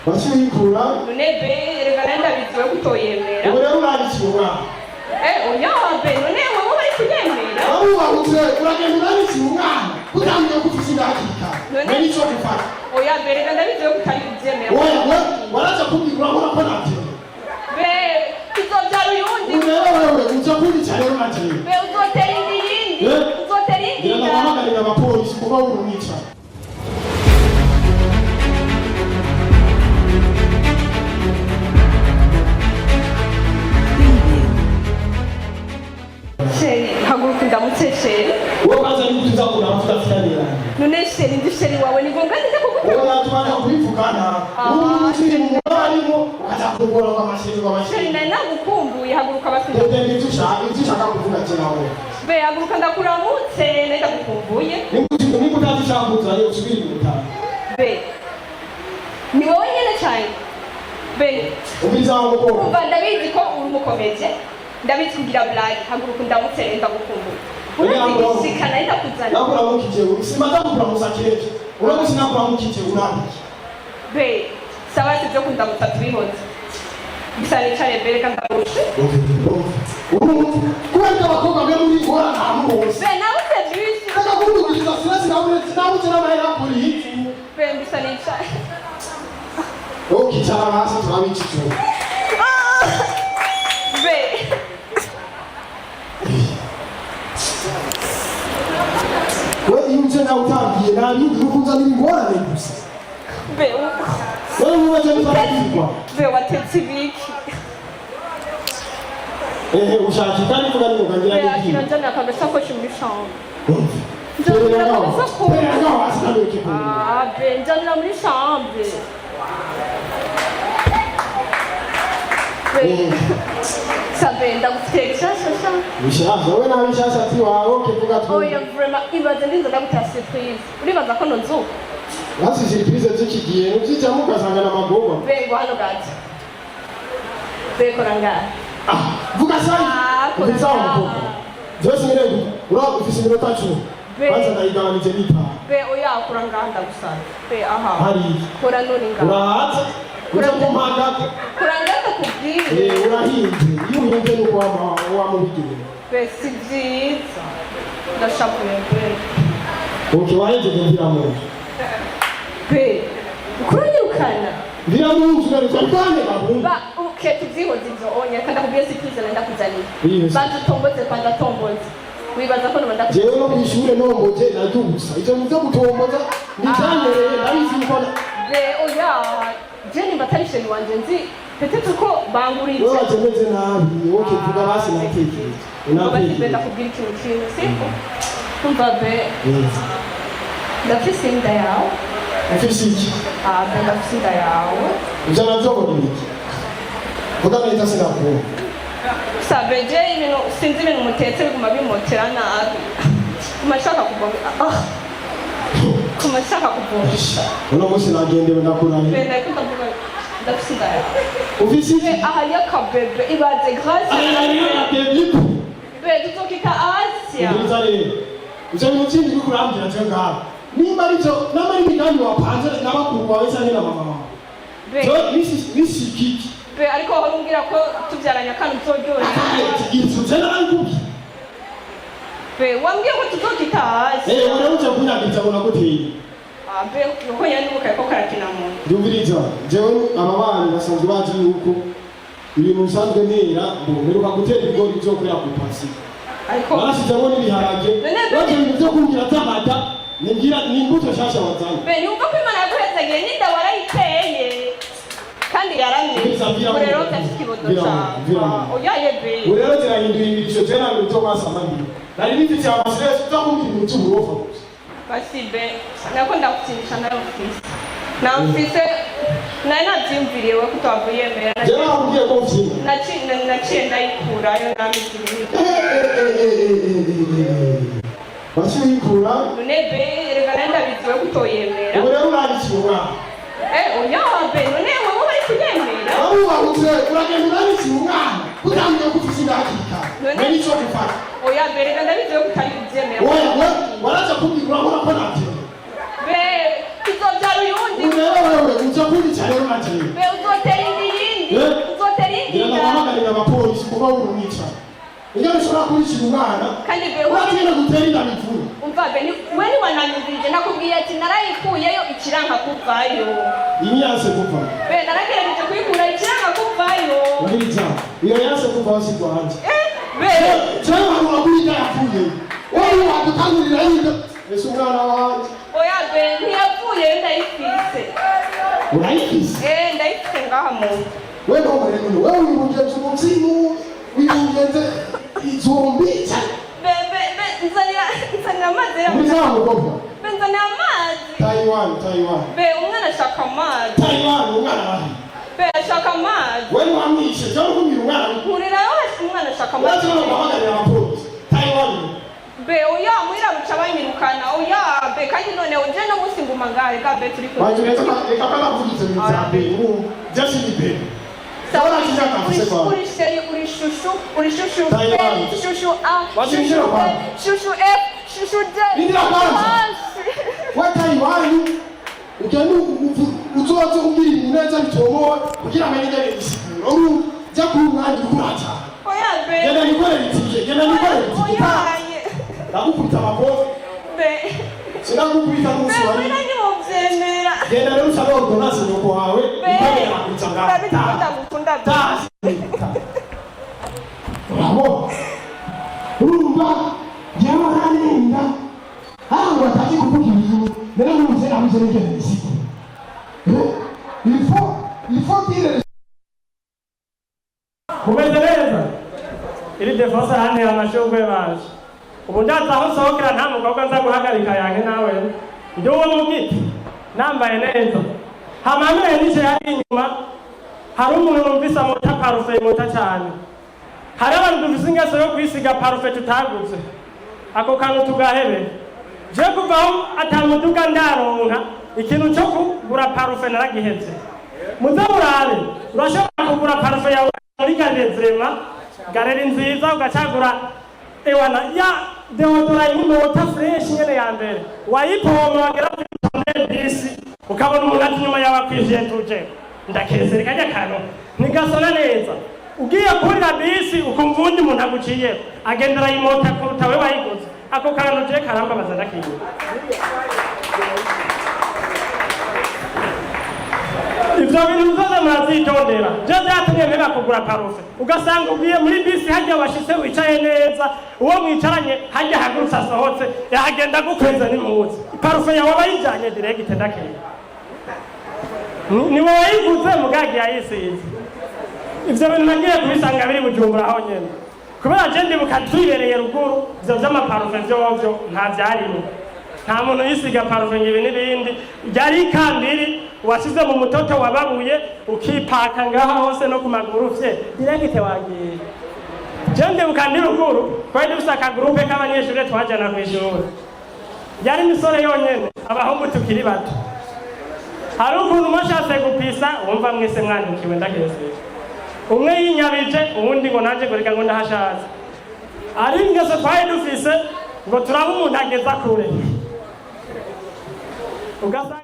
Bashikura. Nebe reganenda bitwe kutoyemera. Ure urabikibura. Oya be none wowe bari kuyemera. Abo babuze uragenda urabikibura. Kutamye kufishinga hakika. Nani cyo gufata. Oya be reganda bitwe kutayibyemera. Oya waraza kubwira ngo ko nabyo. Be tuzobyara uyundi. Wewe uza kubica rero nagiye. Be uzotera indi. Uzotera indi. Ngira nabamagarira abapolisi kuba urumwica. Haguruka ndamutse wowe kwanza ni kutuza kuna mafuta fulani. None sheri ndi sheri wawe ni ngombwa nze kuguta. Wewe unataka kuivukana. Ushiri mwalimu atakugora kwa mashiri kwa mashiri. Sheri na nagukumbuye haguruka basinde. Ndio nitushaka kuvuga tena wewe. Be haguruka ndakuramutse nenda gukumbuye. Nikutatisha kuza leo usubiri mutana. Be ni wowe nyene cyane. Be ubiza ngo ko. Umva ndabizi ko uri mukomeje. Ndabizi kugira blague haguruka ndamutse nenda gukumbuye. Unasikana ita kuzana. Nakura mukije usimata kura musakire. Uramusina kura mukije urabi. Be sawa tujye kunda mutatu bihoze. Bisani cyane bere kandi ndabushe. Kwenda bakobwa byo muri gora nta muhose. Be nawe utebyisi. Kaka kuvugisha stress na ure tinabuze na mahera kuri. Be bisani cyane. Kichara hasi turabichicho. Be wewe yuje na utangiye nani urukunza n'ingorane gusa. Be wewe ubaje n'farikwa. Be watetse ibiki. Ushaka kandi kuba ni mugangira n'iki. Be akira njana kabisa ko muri chambre. Njana kabisa ko. Be njana muri chambre. Sabe ndaguteka shasha. Bishaka wewe na bishaka ati wawe kivuga tu. Oya vraiment ibaze ndizo ndagutasa surprise. Uribaza ko nozo. Basi surprise zikigiye uzija mukasanga na magogo. Bengo hano gato. Beko ranga. Vuga sai. Ubizaho mukoko. Jose mirego. Ura ufise minota 10. Kwanza ndaigabanije nipa. Be oya kuranga ndagusana. Be aha. Hari. Kora none nga. Urahatse. Urakumanga. Kuranga kubwire. Urahinze. Iyo uhinze nuko wa mubigire. Be sivyiza. Ndashapuye be. Okay wahinze ndira mu. Be. Kuranyukana. Ndira mu nzuri kwani babu. Ba okay tuziho zizo onya kandi kubwiye surprise nenda kuzanira. Bantu tomboze panda tomboze. Wibaza ko nubanda jewe no kwishure no mboje nadugusa icyo muzo gutomboza nitanere ndabizi ko be oya jeni batarishe ni wanje nzi petete ko bangurije wowe atemeze nabi wowe kivuga basi natekereje unabati benda kubwira ikintu kintu siko umva be ndafise inda yawe ufise iki benda ndafise inda yawe ujana byo ngo iki kuda nita sinakubona sabe je ibintu sinzi ibintu mutetse biguma bimotera nabi kumashaka kuvoma kumashaka kuvoma uno musi nagendewe nakurahiye benda kuvuga ndafise inda yawe ufise iki aha yakabebe ibaze grâce be tutokita Asia uje mutindi bikurambira cyo ngaho nimba arizo namari migambi wapanze n'abakuru bawe cyane na mama be nisi kiki be ariko horumbwira ko tubyaranya kandi uzoryoye inzuze narangubi be wambwiye ko tutokita Asia uje kunyagiza bona guteye be ko yanduka ko karakina mu ndumviriza jewe ababana basanzwe bazi yuko ibintu bisanzwe ntera mberuka gutera ibigori byo kurya ku pasi ariko barashyizemo n'ibiharage baje ibintu byo kumbwira tamata nibwira ni imbuto shasha wazanye be yumva ko Imana yaguhezagiye n'inda warayiteye kandi yaramye rero cyasikibodo cha oya yebe rero zirahindura imico cyera mu byo kwasamandi nari nifite amasiresi utakumbira ibintu cy'uburofa basi be nako ndakutisha nayo mfise namfise nari nabyimviriye we kutavuye mbere jera ambwiye ko mfite naciye ndayikurayo namizirimo basi uyikura nebe rega nenda biziwe kutoyemera ubu rero urabikibura oya be none wowe bari kuyemera abo babuze uragenda urabikibura kutamye kufishinga hakika nani cyo gufata oya be rega ndabiziwe kutayibyemera oya waraza kubwira ko nabyo be tuzobyara uyundi wewe uza kubica rero naje je be uzotera indirindi ngira nabamagarira abapolisi kuba urumwica iyo bishobora kurishira umwana kandi be uragenda gutera inda bipfuye umva be we ni wananyumvije nakubwiye ati narayikuyeyo ikiranka kuvayo imyanse kuva be naragerageje kuyikura ikiranka kuvayo ngiriza iyo yanse kuva wasigwanje be cyangwa abantu bakurida yapfuye wowe wagutangurira yiga ese umwana wanje oya be ntiyapfuye ndayifise urayifise ndayifise ngaha mu wewe ngomere none wewe wibugenze umuzimu wibugenze izombi be nzanira amazi muzamugomba be nzanira amazi Taiwan be umwana ashaka amazi Taiwan umwana wahi be ashaka amazi wewe wamwishe cyangwa kumira umwana nkurirayo umwana ashaka amazi waje bamagarira abapolisi Taiwan be oya mwira buca banyirukana oya be kandi none uje no musinguma ngahe ga be turi waje reka kama vugitse mu zambe ubu just ni be Sawa kijaka mseko uri shushu Taiwan shushu A shushu F shushu D Nindira kwanza wa Taiwan ukenu uzoza kumbiri neza bitomo kugira amenye ibisiguro ubu jya kumwandi kuracha oya be genda nikore bitije ndagukubita amakofi be sinagukubita musi wari be nani mubyemera genda rero usaba ordonance nuko wawe ukabera kutsanga ndabikunda bravo urumva yabaranenda aho bataki kuvuga ibintu rero muze amuzereke nisi il faut dire kumezereza ili defense hane amashogwe baje ubu ndaza aho sohokera nta mukobwa nza guhagarika yange nawe ndi uwo mu giti nambaye neza hamamire nije hari inyuma hari umuntu numvise amota parufe imota cyane hari abantu dufise ingeso yo kwisiga parufe tutaguze ako kantu tugahebe je kuvaho atamuduga ndaronka ikintu cyo kugura parufe naragiheze muze murabe urashobora kugura parufe yawe muri garezema gareri nziza ugacagura ewana ya deodora y'imota fresh nyene ya mbere wayipoma wagera kuri bisi ukabona umuntu ati nyuma yawe akwije tuje ndakeze kajya kano nigasona neza ugiye kurira bisi ukumva undi muntu aguciye agendera y'imota kuruta we wayiguze ako kantu je karamba bazandakiye ivyo bintu bizoza murazitondera je vyatumye mpeba kugura parufe ugasanga ugiye muri bisi hajya washitse wicaye neza uwo mwicaranye hajya hagurutse asohotse yagenda gukweza n'impuzu parufe yawe bayijanye direct ndakiye ni wowe wayiguze mugagi yayisize ivyo bintu nagiye kubisanga biri Bujumbura aho nyene kubera je ndibuka twibereye ruguru ivyo vy'amaparufe vyovyo nta vyarimo nta muntu yisiga parufe ngibi n'ibindi byari ikambiri wasize mu mutoto wababuye ukipaka ngaha hose no kumaguru vye direct wagiye je ndibuka ndi ruguru kwari dusaka groupe k'abanyeshure twajana kw'ishure yari misore yonyene abahungu tukiri bato hari ukuntu mwashatse gupisa wumva mwese mwandukiwe ndageze umwe yinyabije uwundi ngo naje goreka ngo ndahashaza ari ingeso twari dufise ngo turaba umuntu ageza kure